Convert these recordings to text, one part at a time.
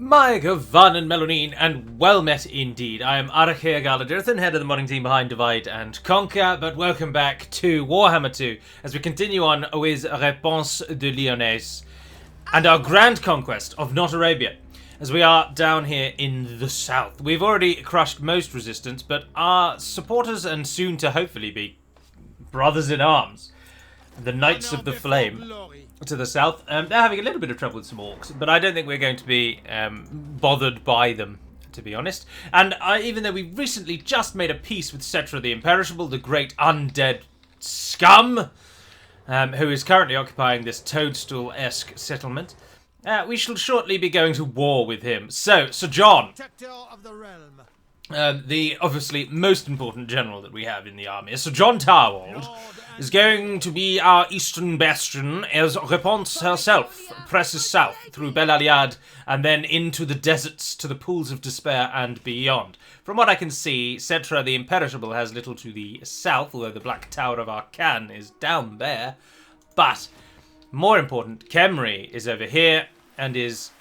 My Van and Melanine, and well met indeed. I am Arachea Galadirthan, head of the modding team behind Divide and Conquer, but welcome back to Warhammer 2 as we continue on with Repanse de Lyonesse and our grand conquest of Not Arabia, as we are down here in the south. We've already crushed most resistance, but our supporters and soon to hopefully be brothers in arms, the Knights of the Flame, to the south, they're having a little bit of trouble with some orcs, but I don't think we're going to be bothered by them, to be honest. And even though we recently just made a peace with Cetra the Imperishable, the great undead scum, who is currently occupying this toadstool-esque settlement, we shall shortly be going to war with him. So, Sir John, the obviously most important general that we have in the army, Sir John Tarwald, is going to be our eastern bastion as Repanse herself presses south through Bel Aliad and then into the deserts to the pools of despair and beyond. From what I can see, Cetra the Imperishable has little to the south, although the Black Tower of Arcan is down there. But more important, Khemri is over here and is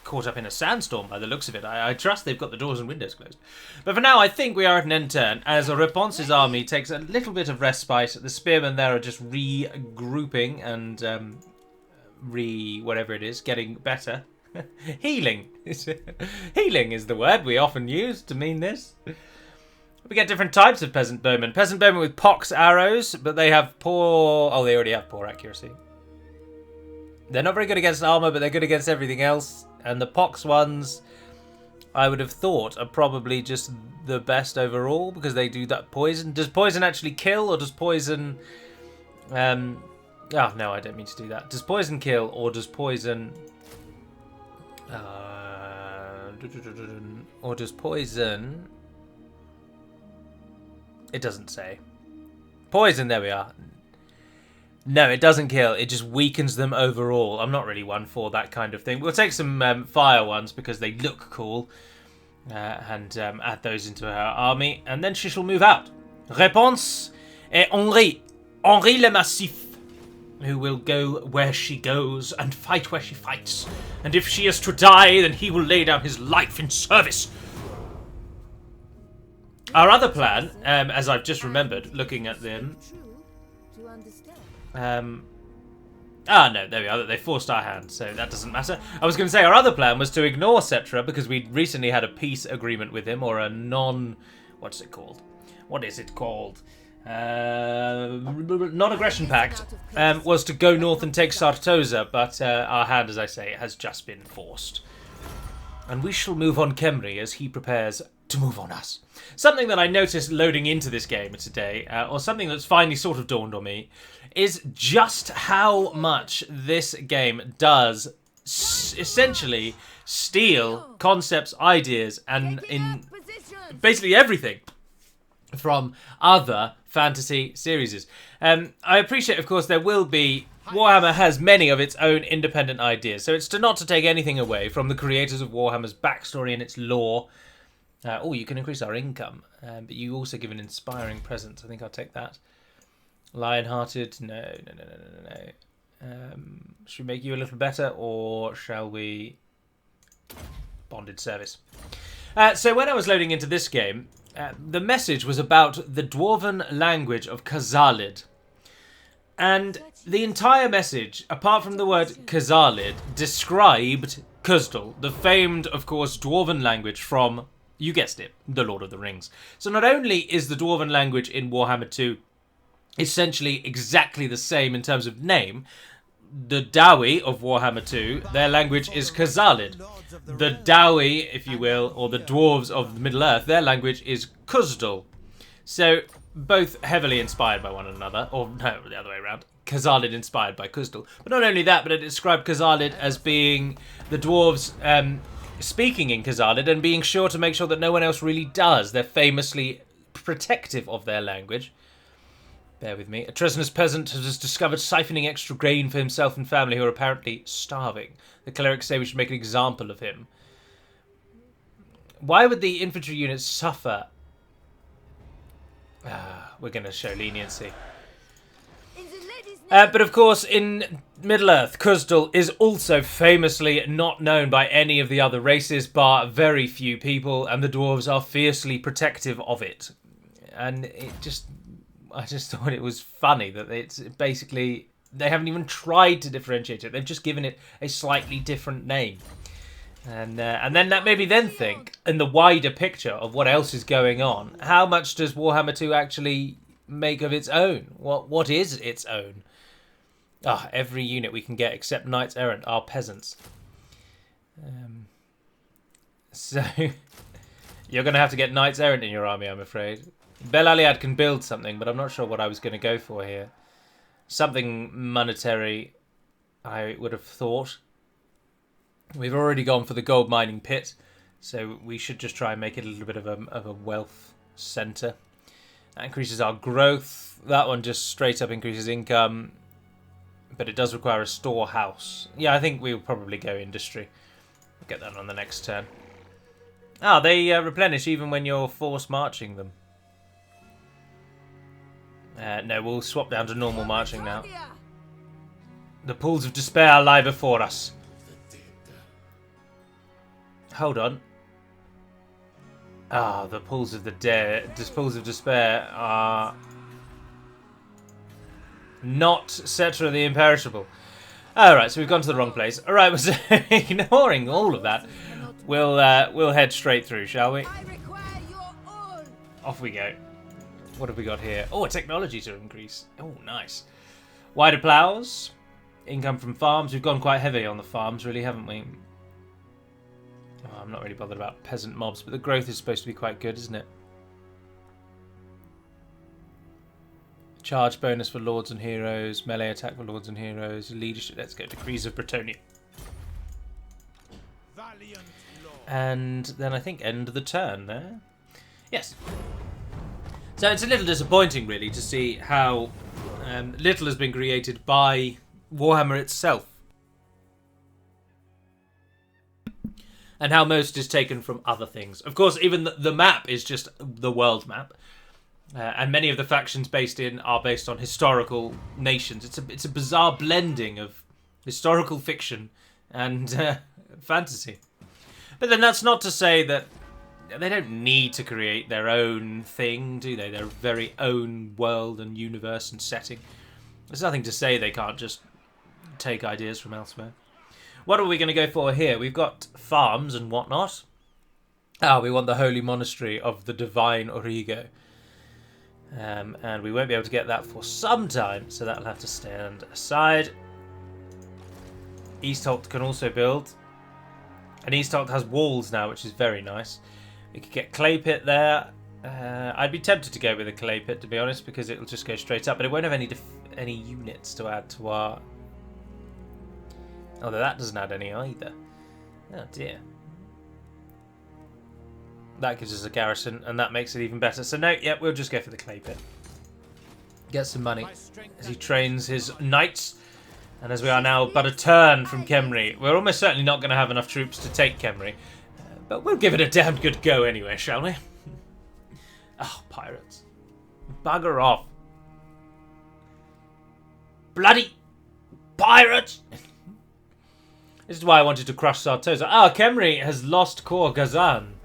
caught up in a sandstorm by the looks of it. I trust they've got the doors and windows closed. But for now, I think we are at an end turn, as Repanse's army takes a little bit of respite. The spearmen there are just regrouping and whatever it is, getting better. Healing. Healing is the word we often use to mean this. We get different types of peasant bowmen. Peasant bowmen with pox arrows, but they have poor... Oh, they already have poor accuracy. They're not very good against armor, but they're good against everything else. And the pox ones, I would have thought, are probably just the best overall because they do that poison. Does poison actually kill, or does poison... Oh, no, I don't mean to do that. Does poison kill, or does poison... Or does poison... It doesn't say. Poison, there we are. No, it doesn't kill. It just weakens them overall. I'm not really one for that kind of thing. We'll take some fire ones because they look cool and add those into her army. And then she shall move out. Repanse et Henri le Massif, who will go where she goes and fight where she fights. And if she is to die, then he will lay down his life in service. Our other plan, as I've just remembered, looking at them... no, there we are. They forced our hand, so that doesn't matter. I was going to say our other plan was to ignore Cetra because we recently had a peace agreement with him, or a what's it called? What is it called? Non-aggression pact. Was to go north and take Sartosa, but our hand, as I say, has just been forced. And we shall move on Khemri as he prepares to move on us. Something that I noticed loading into this game today, or something that's finally sort of dawned on me, is just how much this game does essentially steal concepts, ideas, and in basically everything from other fantasy series. I appreciate, of course, there will be... Warhammer has many of its own independent ideas, so it's not to take anything away from the creators of Warhammer's backstory and its lore. You can increase our income, but you also give an inspiring presence. I think I'll take that. Lion-hearted? No. Should we make you a little better, or shall we... Bonded service. So when I was loading into this game, the message was about the dwarven language of Khazalid. And the entire message, apart from the word Khazalid, described Khuzdul, the famed, of course, dwarven language from... You guessed it, The Lord of the Rings. So not only is the Dwarven language in Warhammer 2 essentially exactly the same in terms of name, the Dawi of Warhammer 2, their language is Khazalid. The Dawi, if you will, or the dwarves of Middle-earth, their language is Khuzdul. So both heavily inspired by one another, or no, the other way around. Khazalid inspired by Khuzdul. But not only that, but it described Khazalid as being the dwarves... speaking in Khazalid and being sure to make sure that no one else really does. They're famously protective of their language. Bear with me. A treasonous peasant has discovered siphoning extra grain for himself and family who are apparently starving. The clerics say we should make an example of him. Why would the infantry units suffer? We're going to show leniency. But of course, in Middle-earth, Khuzdul is also famously not known by any of the other races, bar very few people, and the dwarves are fiercely protective of it. And I just thought it was funny that it's basically, they haven't even tried to differentiate it. They've just given it a slightly different name. And then that made me then think, in the wider picture of what else is going on, how much does Warhammer 2 actually make of its own? What is its own? Every unit we can get except Knights Errant are peasants. So you're going to have to get Knights Errant in your army, I'm afraid. Bel Aliad can build something, but I'm not sure what I was going to go for here. Something monetary, I would have thought. We've already gone for the gold mining pit, so we should just try and make it a little bit of a wealth centre. That increases our growth. That one just straight up increases income. But it does require a storehouse. Yeah, I think we'll probably go industry. We'll get that on the next turn. They replenish even when you're force marching them. No, we'll swap down to normal marching now. The pools of despair lie before us. Hold on. The pools of pools of despair are not Cetra the Imperishable. Alright, so we've gone to the wrong place. Alright, so ignoring all of that, we'll head straight through, shall we? Off we go. What have we got here? Oh, a technology to increase. Oh, nice. Wider plows. Income from farms. We've gone quite heavy on the farms, really, haven't we? I'm not really bothered about peasant mobs, but the growth is supposed to be quite good, isn't it? Charge bonus for Lords and Heroes, melee attack for Lords and Heroes, leadership. Let's go Decrees of Bretonnia. And then I think end of the turn there. Yes. So it's a little disappointing, really, to see how little has been created by Warhammer itself. And how most is taken from other things. Of course, even the map is just the world map. And many of the factions are based on historical nations. It's a bizarre blending of historical fiction and fantasy. But then that's not to say that they don't need to create their own thing, do they? Their very own world and universe and setting. There's nothing to say they can't just take ideas from elsewhere. What are we going to go for here? We've got farms and whatnot. We want the Holy Monastery of the Divine Origo. And we won't be able to get that for some time, so that'll have to stand aside. Eastholt can also build. And Eastholt has walls now, which is very nice. We could get Clay Pit there. I'd be tempted to go with a Clay Pit, to be honest, because it'll just go straight up, but it won't have any units to add to our... Although that doesn't add any either. Oh dear. That gives us a garrison, and that makes it even better. So no, yeah, we'll just go for the Clay Pit. Get some money as he trains his knights. And as we are now but a turn from Khemri, we're almost certainly not going to have enough troops to take Khemri. But we'll give it a damn good go anyway, shall we? Oh, pirates. Bugger off. Bloody pirates! This is why I wanted to crush Sartosa. Khemri has lost Khor Ghazan.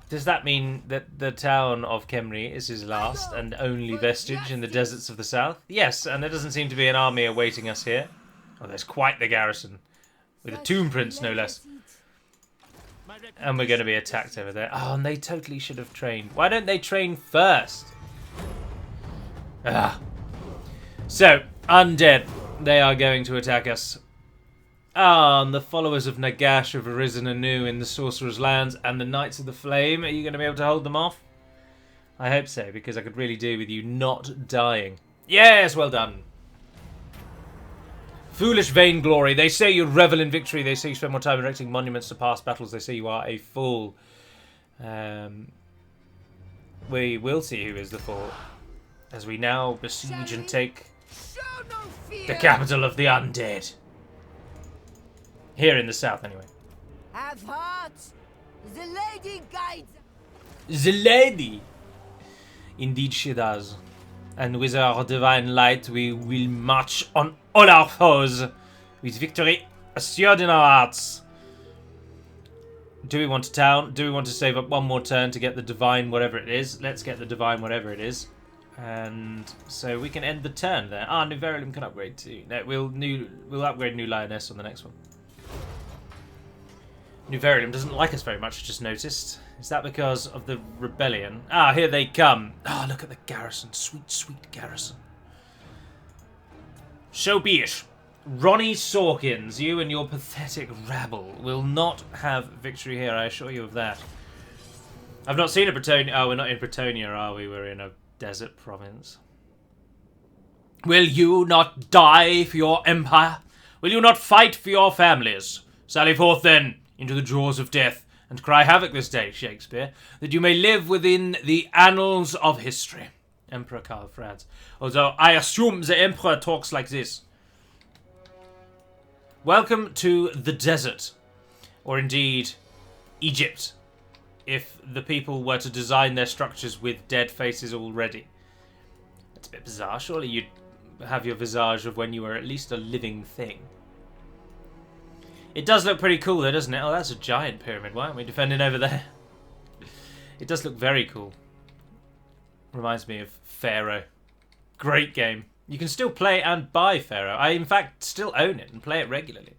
Does that mean that the town of Khemri is his last and only vestige in the deserts of the south? Yes, and there doesn't seem to be an army awaiting us here. Oh, there's quite the garrison. With a tomb prince, no less. And we're going to be attacked over there. Oh, and they totally should have trained. Why don't they train first? So, undead. They are going to attack us. And the followers of Nagash have arisen anew in the Sorcerer's Lands, and the Knights of the Flame. Are you going to be able to hold them off? I hope so, because I could really do with you not dying. Yes, well done. Foolish vainglory. They say you revel in victory. They say you spend more time erecting monuments to past battles. They say you are a fool. We will see who is the fool, as we now besiege and take the capital of the undead. Here in the south, anyway. Have heart. The lady guides. The lady. Indeed she does. And with our divine light, we will march on all our foes, with victory assured in our hearts. Do we want a town? Do we want to save up one more turn to get the divine whatever it is? Let's get the divine whatever it is. And so we can end the turn there. Ah, New Verulam can upgrade too. No, we'll upgrade New Lyonesse on the next one. New Verulam doesn't like us very much, I just noticed. Is that because of the rebellion? Ah, here they come. Ah, look at the garrison. Sweet, sweet garrison. So be it. Ronnie Sawkins, you and your pathetic rabble will not have victory here, I assure you of that. I've not seen a Bretonnia. Oh, we're not in Bretonnia, are we? We're in a desert province. Will you not die for your empire? Will you not fight for your families? Sally forth then into the jaws of death and cry havoc this day, Shakespeare, that you may live within the annals of history. Emperor Karl of France. Although I assume the Emperor talks like this. Welcome to the desert, or indeed Egypt, if the people were to design their structures with dead faces already. That's a bit bizarre. Surely you'd have your visage of when you were at least a living thing. It does look pretty cool though, doesn't it? Oh, that's a giant pyramid. Why aren't we defending over there? It does look very cool. Reminds me of Pharaoh. Great game. You can still play and buy Pharaoh. I, in fact, still own it and play it regularly.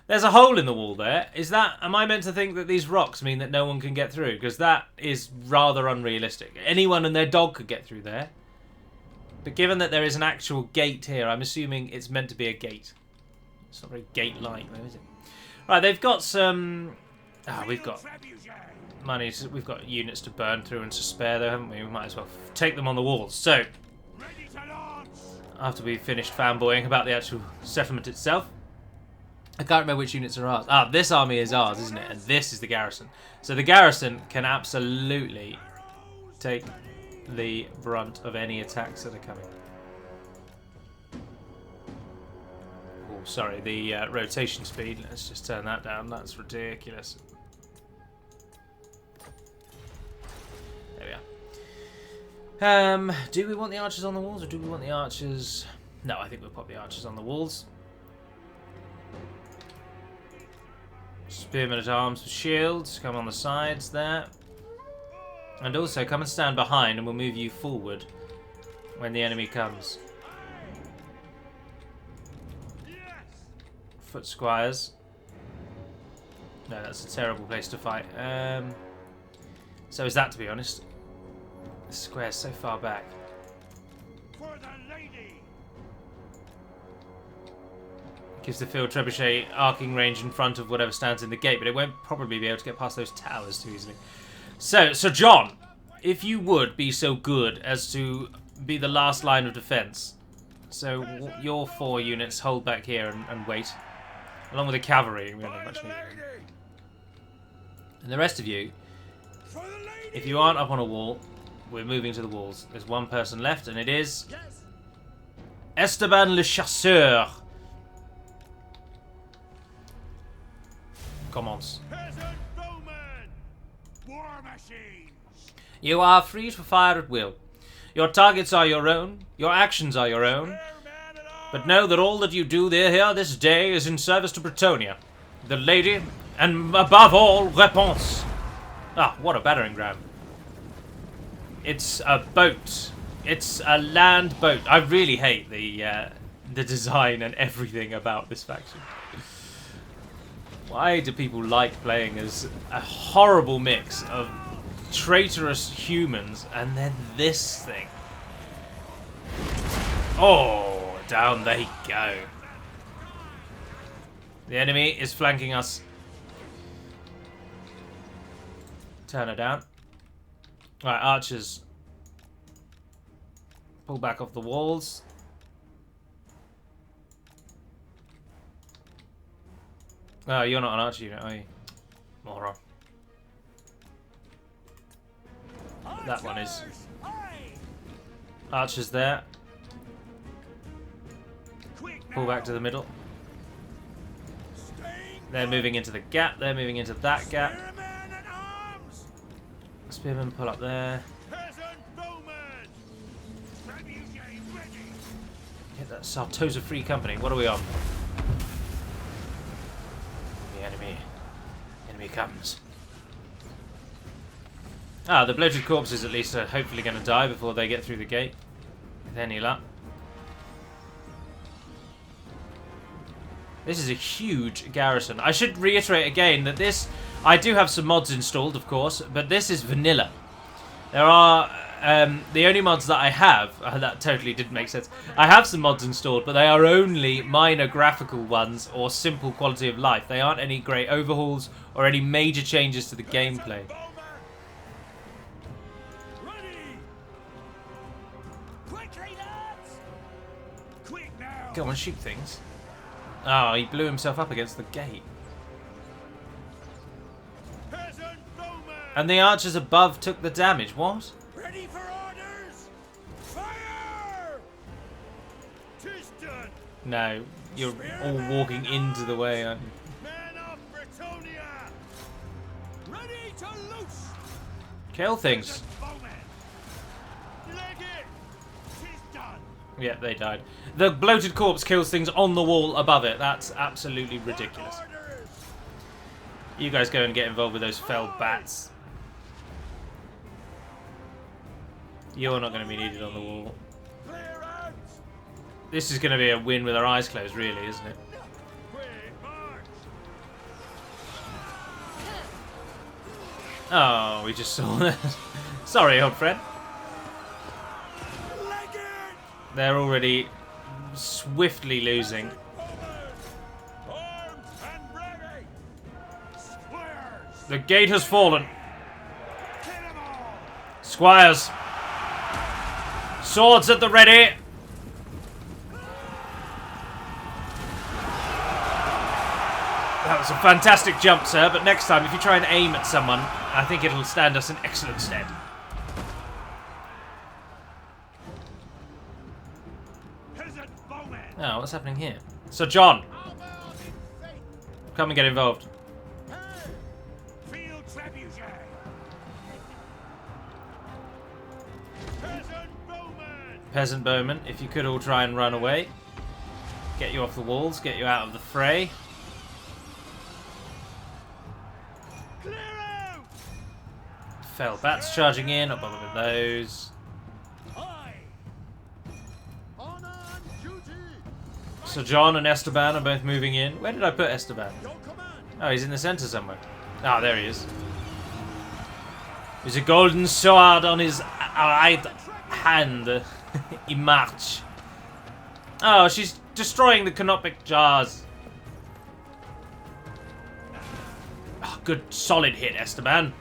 There's a hole in the wall there. Is that... Am I meant to think that these rocks mean that no one can get through? Because that is rather unrealistic. Anyone and their dog could get through there. But given that there is an actual gate here, I'm assuming it's meant to be a gate. It's not very gate-like, though, is it? Right, they've got some... Ah, we've got money. We've got units to burn through and to spare, though, haven't we? We might as well take them on the walls. So... After we've finished fanboying about the actual settlement itself. I can't remember which units are ours. Ah, this army is ours, isn't it? And this is the garrison. So the garrison can absolutely take the brunt of any attacks that are coming. Oh, sorry, the rotation speed. Let's just turn that down. That's ridiculous. There we are. Do we want the archers on the walls, or do we want the archers... No, I think we'll put the archers on the walls. Spearmen at arms with shields, come on the sides there. And also come and stand behind and we'll move you forward when the enemy comes. Foot squires. No, that's a terrible place to fight. So is that, to be honest. The square's so far back. For the lady. Gives the field trebuchet arcing range in front of whatever stands in the gate, but it won't probably be able to get past those towers too easily. So, Sir John, if you would be so good as to be the last line of defence. So your 4 units hold back here and wait. Along with the cavalry. We don't have much need. And the rest of you, if you aren't up on a wall, we're moving to the walls. There's one person left, and it is... Esteban le Chasseur. Commence. You are free to fire at will. Your targets are your own. Your actions are your own. But know that all that you do here this day is in service to Bretonnia, the lady, and above all, Repanse. Ah, what a battering ram. It's a boat. It's a land boat. I really hate the design and everything about this faction. Why do people like playing as a horrible mix of traitorous humans and then this thing? Oh, down they go. The enemy is flanking us. Turn her down. Right, archers. Pull back off the walls. Oh, you're not an archer unit, are you? Moron. That one is. Archers there. Pull back to the middle. They're moving into the gap. They're moving into that gap. Spearmen pull up there. That's Sartosa Free Company. What are we on? The enemy. Enemy comes. Ah, the bloated corpses at least are hopefully going to die before they get through the gate. With any luck. This is a huge garrison. I should reiterate again that this... I do have some mods installed, of course, but this is vanilla. There are... the only mods that I have... that totally didn't make sense. I have some mods installed, but they are only minor graphical ones or simple quality of life. They aren't any great overhauls or any major changes to the gameplay. Go on, shoot things. Oh, he blew himself up against the gate. And the archers above took the damage. What? Ready for orders? Fire! 'Tis done. No, you're all walking into the way, aren't you? Men of Bretonnia! Ready to loose! Kill things. Bowman! Leg it! 'Tis done. Yeah, they died. The bloated corpse kills things on the wall above it. That's absolutely ridiculous. Orders! You guys go and get involved with those fell bats. You're not going to be needed on the wall. Clear out! This is going to be a win with our eyes closed, really, isn't it? Quick march! Oh, we just saw that. Sorry, old friend. Leg it! They're already swiftly losing. Arms and ready! Squares! The gate has fallen. Kill 'em all! Squires. Swords at the ready. That was a fantastic jump, sir, but next time, if you try and aim at someone, I think it'll stand us in excellent stead. Peasant bowman! Oh, what's happening here? Sir John, come and get involved. Field trebuchet! Peasant bowman! Peasant bowmen, if you could all try and run away. Get you off the walls, get you out of the fray. Clear out! Fell bats charging in, not bother with those. Aye! Honor and duty! Sir John and Esteban are both moving in. Where did I put Esteban? Your command! Oh, he's in the centre somewhere. Ah, there he is. There's a golden sword on his right hand. He march. Oh, she's destroying the canopic jars. Oh, good solid hit, Esteban.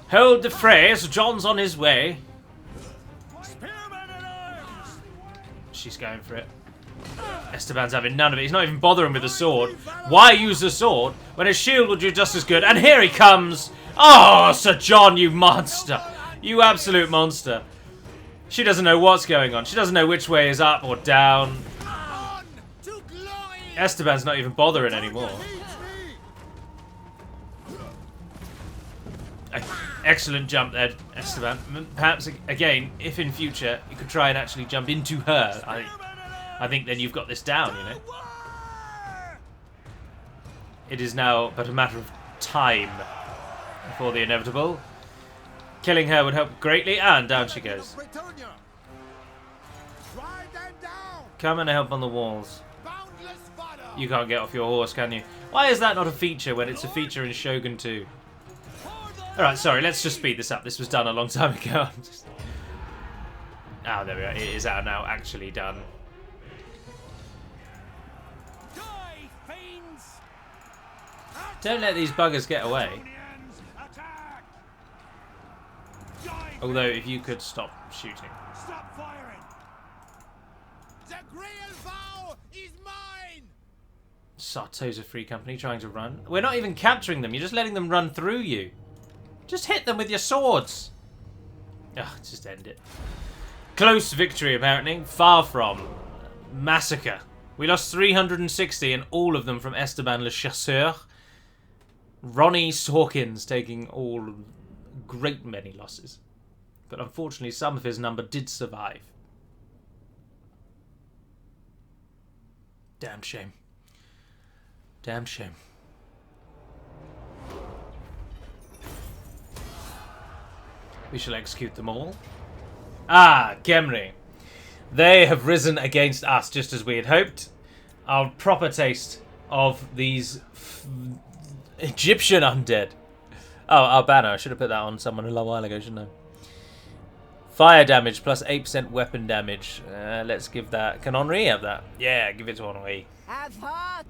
Hold the fray, Sir John's on his way. Spearman at arms! She's going for it. Esteban's having none of it. He's not even bothering with the sword. Why use the sword when a shield would do just as good? And here he comes. Oh, Sir John, you monster. You absolute monster. She doesn't know what's going on. She doesn't know which way is up or down. On to glory! Esteban's not even bothering anymore. Excellent jump there, Esteban. Perhaps, again, if in future you could try and actually jump into her, I think then you've got this down, you know. It is now but a matter of time before the inevitable. Killing her would help greatly, and down she goes. Bretonnia! Ride them down! Come and help on the walls. Boundless fodder! You can't get off your horse, can you? Why is that not a feature when it's a feature in Shogun 2? Alright, sorry, let's just speed this up. This was done a long time ago. Ah, there we are. It is now actually done. Die, fiends! Don't let these buggers get away. Bretonnians, attack! Die, Although, if you could stop shooting. stop firing! The Grail vow is mine! Sartosa Free Company trying to run. We're not even capturing them. You're just letting them run through you. Just hit them with your swords. Ugh, just end it. Close victory, apparently. Far from. Massacre. We lost 360, and all of them from Esteban Le Chasseur. Ronnie Sawkins taking all great many losses. But unfortunately, some of his number did survive. Damn shame. Damn shame. We shall execute them all. Ah, Khemri. They have risen against us, just as we had hoped. Our proper taste of these Egyptian undead. Oh, our banner. I should have put that on someone a little while ago, shouldn't I? Fire damage plus 8% weapon damage. Let's give that. Can Henri have that? Yeah, give it to Henri. Have heart.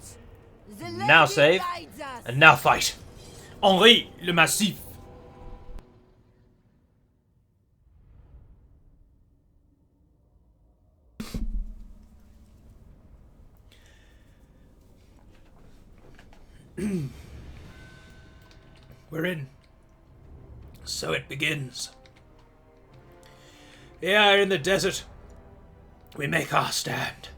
The Now lady save. guides us. And now fight. Henri, le massif. We're in. So it begins. Here in the desert, we make our stand.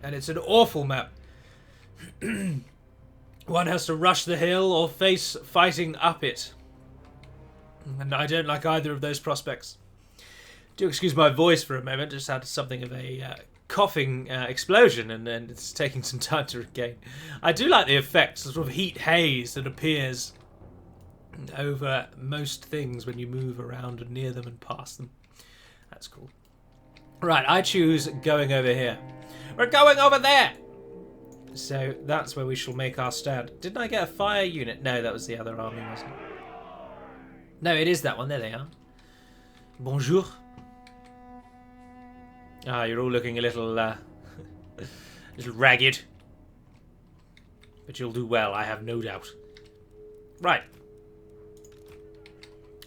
And it's an awful map. One has to rush the hill or face fighting up it. And I don't like either of those prospects. Do excuse my voice for a moment, just had something of a coughing explosion, and it's taking some time to regain. I do like the effect, the sort of heat haze that appears over most things when you move around and near them and past them. That's cool. Right, I choose going over here. We're going over there! So that's where we shall make our stand. Didn't I get a fire unit? No, that was the other army, wasn't it? No, it is that one. There they are. Bonjour. Ah, you're all looking a little, little ragged. But you'll do well, I have no doubt. Right.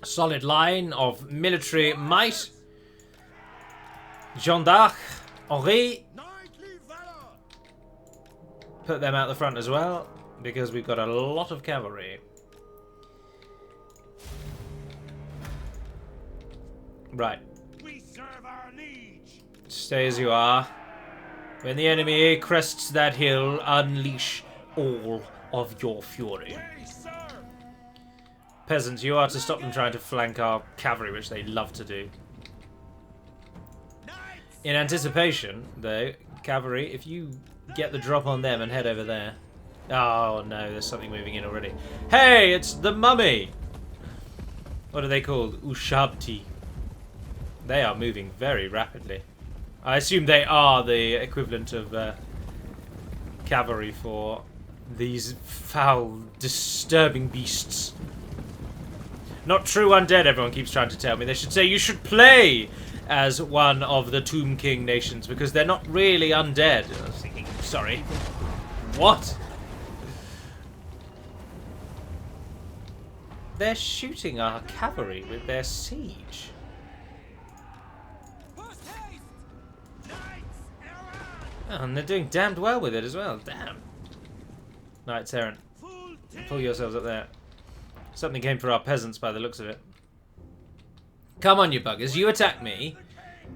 Solid line of military might. Jeanne d'Arc, Henri. Knightly valor. Put them out the front as well, because we've got a lot of cavalry. Right. We serve our liege. Stay as you are. When the enemy crests that hill, unleash all of your fury. We serve. Peasants, you are to stop them trying to flank our cavalry, which they love to do. Knights. In anticipation, though, cavalry, if you get the drop on them and head over there. Oh no, there's something moving in already. Hey, it's the mummy! What are they called? Ushabti. They are moving very rapidly. I assume they are the equivalent of cavalry for these foul, disturbing beasts. Not true undead, everyone keeps trying to tell me. They should say you should play as one of the Tomb King nations because they're not really undead. I was thinking, sorry. What? They're shooting our cavalry with their siege. Post haste. Knights errant. Oh, and they're doing damned well with it as well. Damn. Knights errant. Full Pull yourselves up there. Something came for our peasants by the looks of it. Come on, you buggers. You attack me.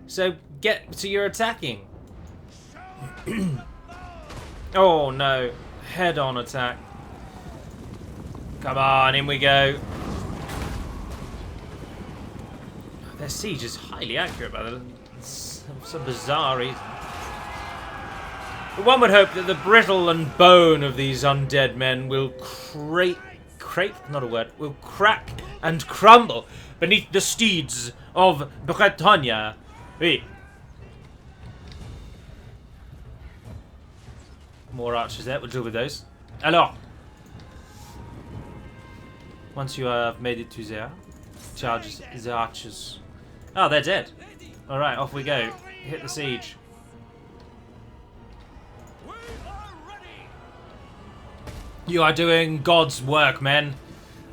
So get to your attacking. Oh, no. Head-on attack. Come on, in we go. Their siege is highly accurate by some bizarre reason. But one would hope that the brittle and bone of these undead men will will crack and crumble beneath the steeds of Bretonnia. Oui. More archers there, we'll deal with those. Alors, once you have made it to there, charge the archers. Oh, they're dead. Alright, off we go. Hit the siege. We are ready. You are doing God's work, men.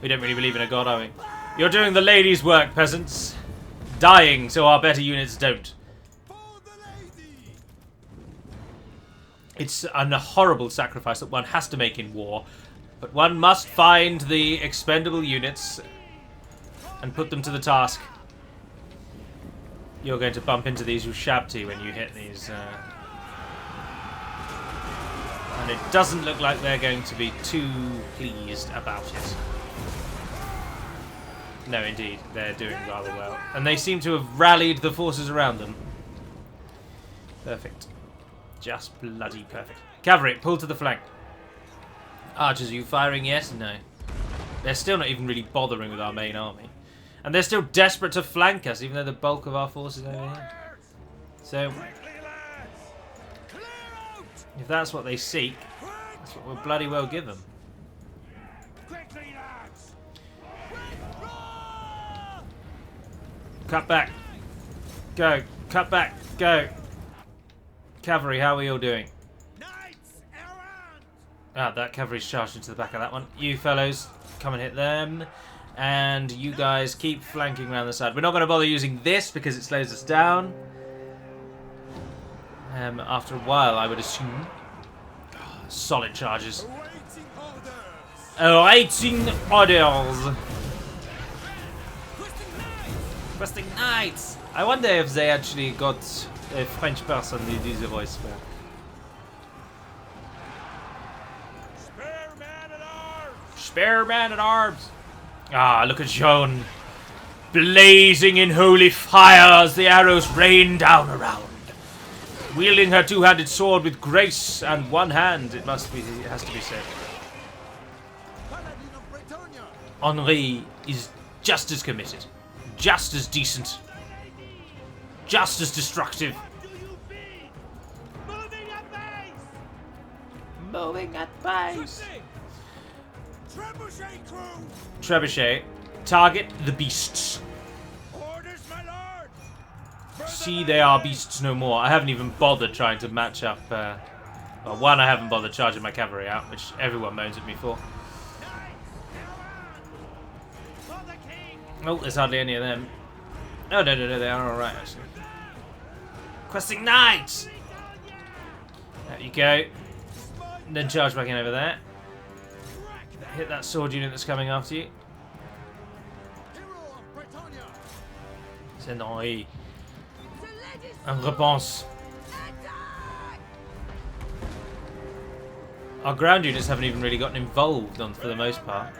We don't really believe in a God, are we? You're doing the lady's work, peasants. Dying so our better units don't. For the lady. It's a horrible sacrifice that one has to make in war, but one must find the expendable units and put them to the task. You're going to bump into these Ushabti when you hit these, and it doesn't look like they're going to be too pleased about it. No, indeed, they're doing rather well. And they seem to have rallied the forces around them. Perfect. Just bloody perfect. Cavalry, pull to the flank. Archers, are you firing yet? No. They're still not even really bothering with our main army. And they're still desperate to flank us, even though the bulk of our forces are over here. So, if that's what they seek, that's what we'll bloody well give them. Cut back. Go. Cut back. Go. Cavalry, how are we all doing? Ah, that cavalry's charged into the back of that one. You fellows, come and hit them. And you guys keep flanking around the side. We're not going to bother using this because it slows us down. After a while, I would assume. Oh, solid charges. Awaiting orders. Requesting knights. I wonder if they actually got a French person who do the voice for. Spare man at arms! Spare man at arms. Ah, look at Joan. Blazing in holy fire as the arrows rain down around. Wielding her two-handed sword with grace and one hand, it has to be said. Paladin of Bretonnia! Henri is just as committed, just as decent, just as destructive. What do you mean? Moving at base! Moving at pace. Trebuchet crew! Trebuchet, target the beasts. Orders, my lord! See, they are beasts no more. I haven't even bothered trying to match up. Well, one, I haven't bothered charging my cavalry out, which everyone moans at me for. Oh, there's hardly any of them. Oh, no, they are alright, actually. Questing knights! There you go. And then charge back in over there. Hit that sword unit that's coming after you. Hero of Bretonnia! Send Henri. And Repanse. Our ground units haven't even really gotten involved for the most part.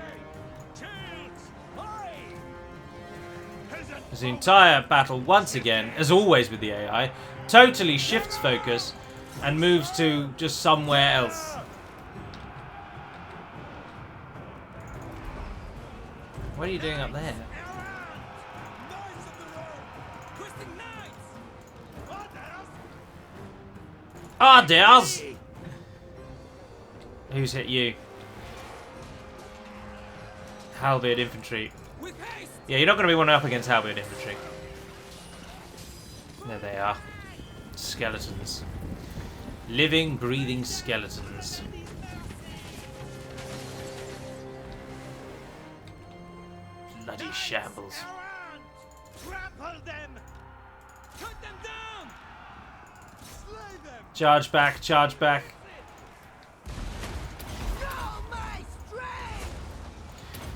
As the entire battle, once again, as always with the AI, totally shifts focus and moves to just somewhere else. What are you doing up there? Orders! Who's hit you? Halberd infantry. Yeah, you're not going to be one up against halberd infantry. There they are. Skeletons. Living, breathing skeletons. Bloody shambles. Trample them! Cut them down! Slay them! Charge back, charge back.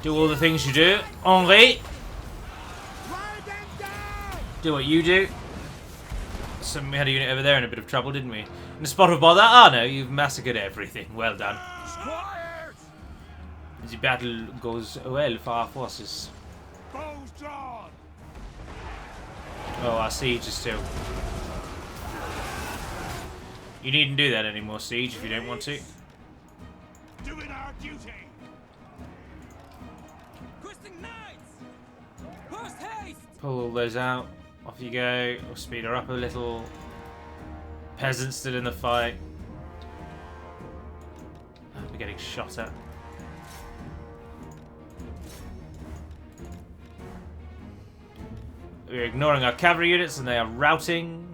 Do all the things you do. Henri! Do what you do. We had a unit over there in a bit of trouble, didn't we? In a spot of bother? Ah, no, you've massacred everything. Well done. Squires! The battle goes well for our forces. Bows drawn! Oh, our siege is still... You needn't do that anymore, siege, if you don't want to. Doing our duty! Pull all those out. Off you go. We'll speed her up a little. Peasants still in the fight. We're getting shot at. We're ignoring our cavalry units and they are routing.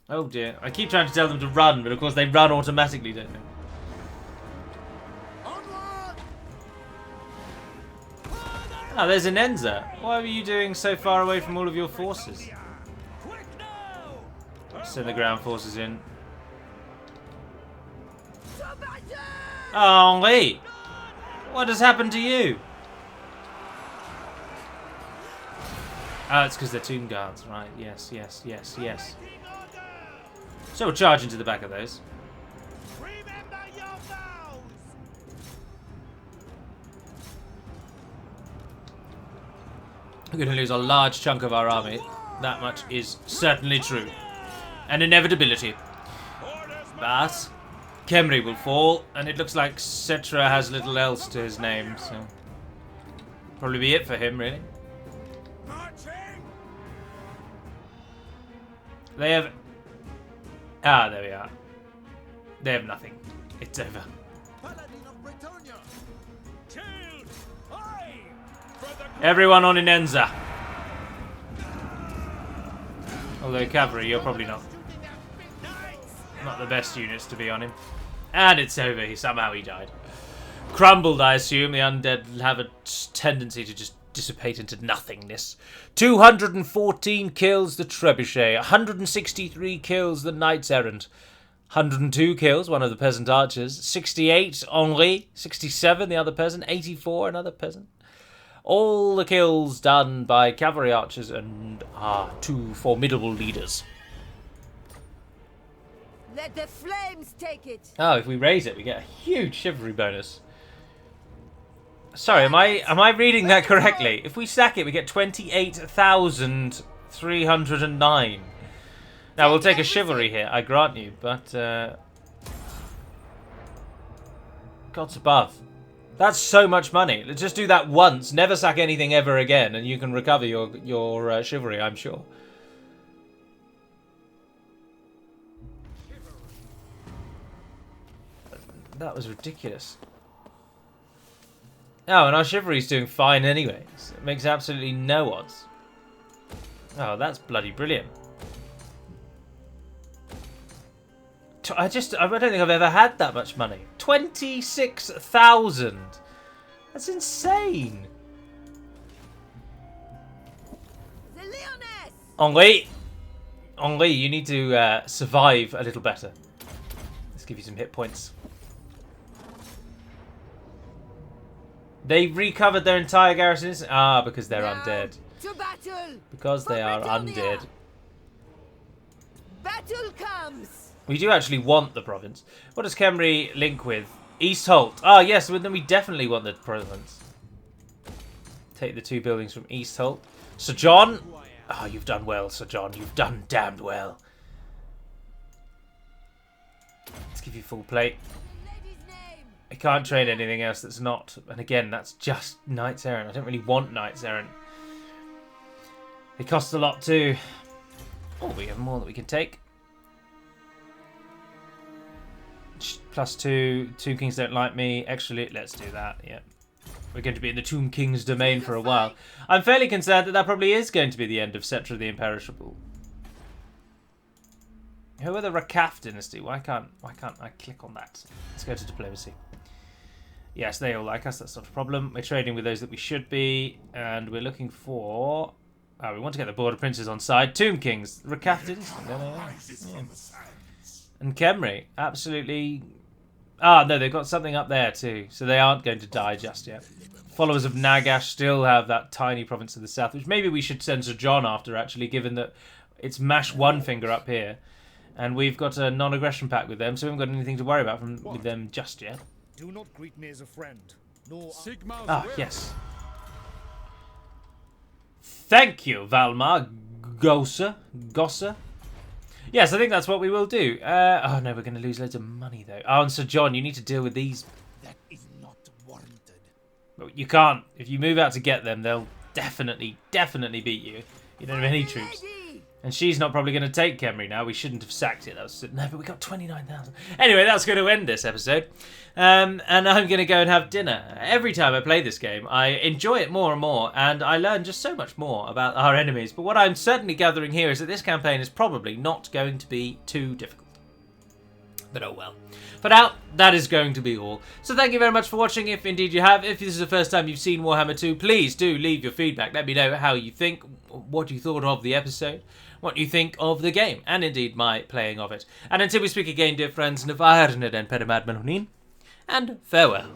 Oh dear. I keep trying to tell them to run, but of course they run automatically, don't they? Oh, there's an Enza. Why were you doing so far away from all of your forces? Send the ground forces in. Oh, Henri! What has happened to you? Oh, it's because they're tomb guards, right? Yes. So we'll charge into the back of those. Remember your vows! We're going to lose a large chunk of our army. That much is certainly true. An inevitability. But Khemri will fall, and it looks like Cetra has little else to his name, so probably be it for him, really. They have... Ah, there we are. They have nothing. It's over. Everyone on Inenza. Although cavalry, you're probably not the best units to be on him. And it's over. Somehow he died. Crumbled, I assume. The undead have a tendency to just dissipate into nothingness. 214 kills the trebuchet. 163 kills the knights errant. 102 kills one of the peasant archers. 68 Henri. 67 the other peasant. 84 another peasant. All the kills done by cavalry archers and our two formidable leaders. Let the flames take it. Oh, if we raise it, we get a huge chivalry bonus. Sorry, am I reading that correctly? If we sack it, we get 28,309. Now, we'll take a chivalry here, I grant you, but... Gods above. That's so much money. Let's just do that once. Never sack anything ever again, and you can recover your chivalry, I'm sure. That was ridiculous. Oh, and our chivalry's doing fine anyways. It makes absolutely no odds. Oh, that's bloody brilliant. I don't think I've ever had that much money. 26,000. That's insane. The Lyonesse. Henri, you need to survive a little better. Let's give you some hit points. They recovered their entire garrisons? Ah, because they're undead. To battle. Because they are Bretonnia. undead. Battle comes. We do actually want the province. What does Khemri link with? East Holt. Ah, yes, well, then we definitely want the province. Take the 2 buildings from East Holt. Sir John. Ah, you've done well, Sir John. You've done damned well. Let's give you full plate. I can't train anything else that's not. And again, that's just Knights Errant. I don't really want Knights Errant. They cost a lot too. Oh, we have more that we can take. +2. Tomb Kings don't like me. Extra loot. Let's do that. Yeah. We're going to be in the Tomb Kings domain for a while. I'm fairly concerned that probably is going to be the end of Cetra the Imperishable. Who are the Rakaf dynasty? Why can't I click on that? Let's go to diplomacy. Yes, they all like us. That's not a problem. We're trading with those that we should be, and we're looking for. Oh, we want to get the border princes on side. Tomb Kings, Rakaf dynasty. There they are. Yeah. And Khemri, absolutely. Ah, no, they've got something up there too, so they aren't going to die just yet. Followers of Nagash still have that tiny province to the south, which maybe we should send Sir John after, actually, given that it's mash one finger up here. And we've got a non-aggression pact with them, so we haven't got anything to worry about with them just yet. Do not greet me as a friend. Nor ah, yes. Thank you, Valmar. Gosser. Yes, I think that's what we will do. Oh, no, we're going to lose loads of money, though. Oh, and Sir John, you need to deal with these. That is not warranted. But you can't. If you move out to get them, they'll definitely beat you. You don't have any troops. And she's not probably going to take Khemri now. We shouldn't have sacked it. No, but we got 29,000. Anyway, that's going to end this episode. And I'm going to go and have dinner. Every time I play this game, I enjoy it more and more. And I learn just so much more about our enemies. But what I'm certainly gathering here is that this campaign is probably not going to be too difficult. But oh well. For now, that is going to be all. So thank you very much for watching, if indeed you have. If this is the first time you've seen Warhammer 2, please do leave your feedback. Let me know how you think, what you thought of the episode, what you think of the game, and indeed my playing of it. And until we speak again, dear friends, and farewell, and farewell.